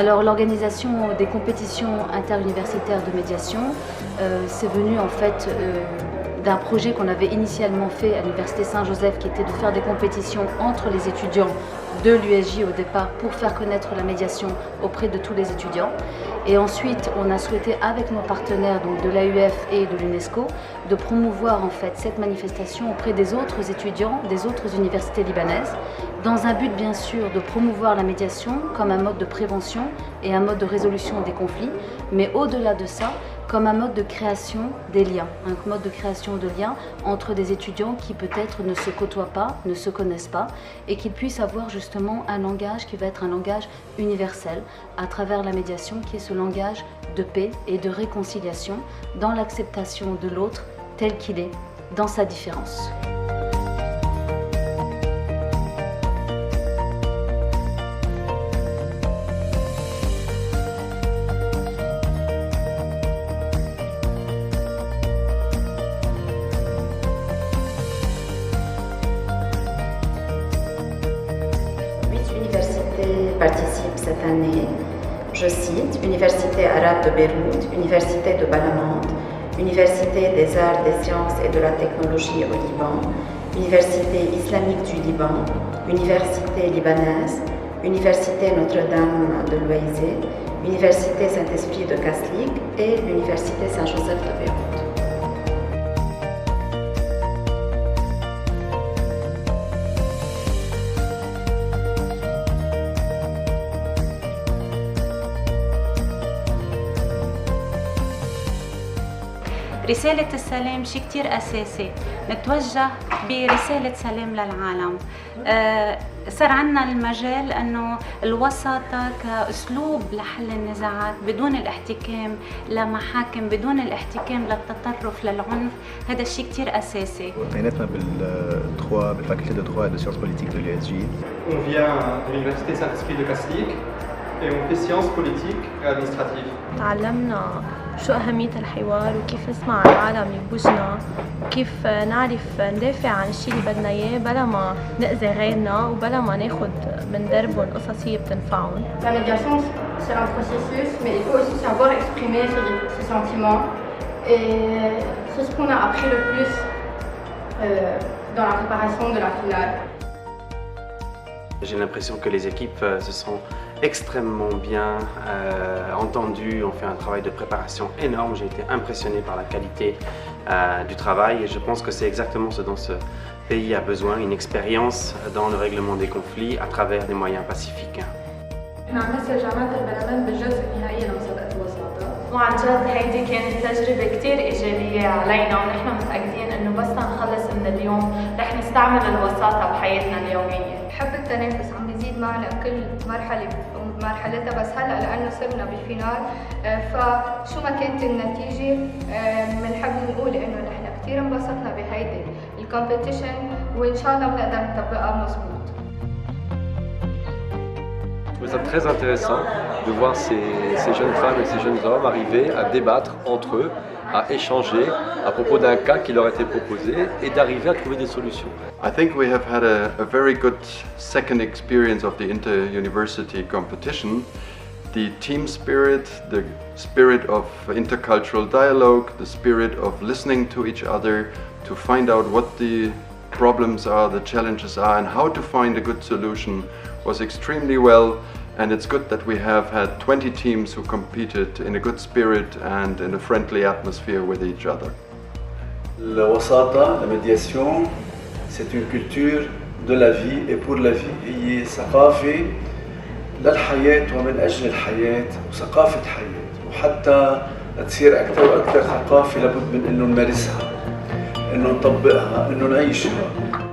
Alors l'organisation des compétitions interuniversitaires de médiation, c'est venu en fait d'un projet qu'on avait initialement fait à l'Université Saint-Joseph, qui était de faire des compétitions entre les étudiants de l'USJ au départ pour faire connaître la médiation auprès de tous les étudiants. Et ensuite, on a souhaité avec nos partenaires donc de l'AUF et de l'UNESCO de promouvoir en fait cette manifestation auprès des autres étudiants des autres universités libanaises, dans un but bien sûr de promouvoir la médiation comme un mode de prévention et un mode de résolution des conflits, mais au-delà de ça, comme un mode de création des liens, un mode de création de liens entre des étudiants qui peut-être ne se côtoient pas, ne se connaissent pas, et qu'ils puissent avoir justement un langage qui va être un langage universel à travers la médiation, qui est ce langage de paix et de réconciliation dans l'acceptation de l'autre tel qu'il est, dans sa différence. Participent cette année, je cite, Université arabe de Beyrouth, Université de Balamande, Université des arts, des sciences et de la technologie au Liban, Université islamique du Liban, Université libanaise, Université Notre-Dame de Loiset, Université Saint-Esprit de Kaslik et l'Université Saint-Joseph de Beyrouth. رسالة السلام شيء كتير أساسي، نتوجه برسالة سلام للعالم. صار عنا المجال أنه الوساطة كأسلوب لحل النزاعات بدون الاحتكام لمحاكم، بدون الاحتكام للتطرف للعنف، هذا الشيء كتير أساسي. بيناتنا بالفاكولté de droit et de sciences politiques de l'USJ. On vient de l'Université Saint-Esprit de Kaslik et on fait sciences politiques et administratives. تعلمنا شو أهمية الحوار وكيف نسمع العالم يبوجنا وكيف نعرف ندافع عن الشيء اللي بدنا إياه بلا ما نأذي غيرنا وبلا ما ناخد من دربهم قصص هي بتنفعهم. La médiation, c'est un processus, mais il faut aussi savoir exprimer ses sentiments. Et c'est ce qu'on a appris le plus dans la préparation de la finale. J'ai l'impression que les équipes se sont extrêmement bien entendues, ont fait un travail de préparation énorme. J'ai été impressionné par la qualité du travail et je pense que c'est exactement ce dont ce pays a besoin, une expérience dans le règlement des conflits à travers des moyens pacifiques. وعن جد هيدي كانت تجربة كتير إيجابية علينا ونحن متأكدين إنه بس نخلص من اليوم رح نستعمل الوساطة بحياتنا اليومية. حب التنافس عم بيزيد معنا كل مرحلة مرحلتها، بس هلا لأنه صرنا بالفينال فشو ما كانت النتيجة بنحب نقول إنه نحن كتير انبسطنا بهيدي الكومبيتيشن وإن شاء الله بنقدر نطبقها مزبوط. C'est très intéressant de voir ces jeunes femmes et ces jeunes hommes arriver à débattre entre eux, à échanger à propos d'un cas qui leur a été proposé et d'arriver à trouver des solutions. I think we have had a very good second experience of the inter-university competition. The team spirit, the spirit of intercultural dialogue, the spirit of listening to each other to find out what the problems are, the challenges are and how to find a good solution was extremely well. And it's good that we have had 20 teams who competed in a good spirit and in a friendly atmosphere with each other. La wasata, la médiation, c'est une culture de la vie et pour la vie. هي ثقافة للحياة ومن أجل الحياة وثقافة حياة وحتى تصير أكثر وأكثر ثقافة لابد من إنه نمارسها، إنه نطبقها، إنه نعيشها.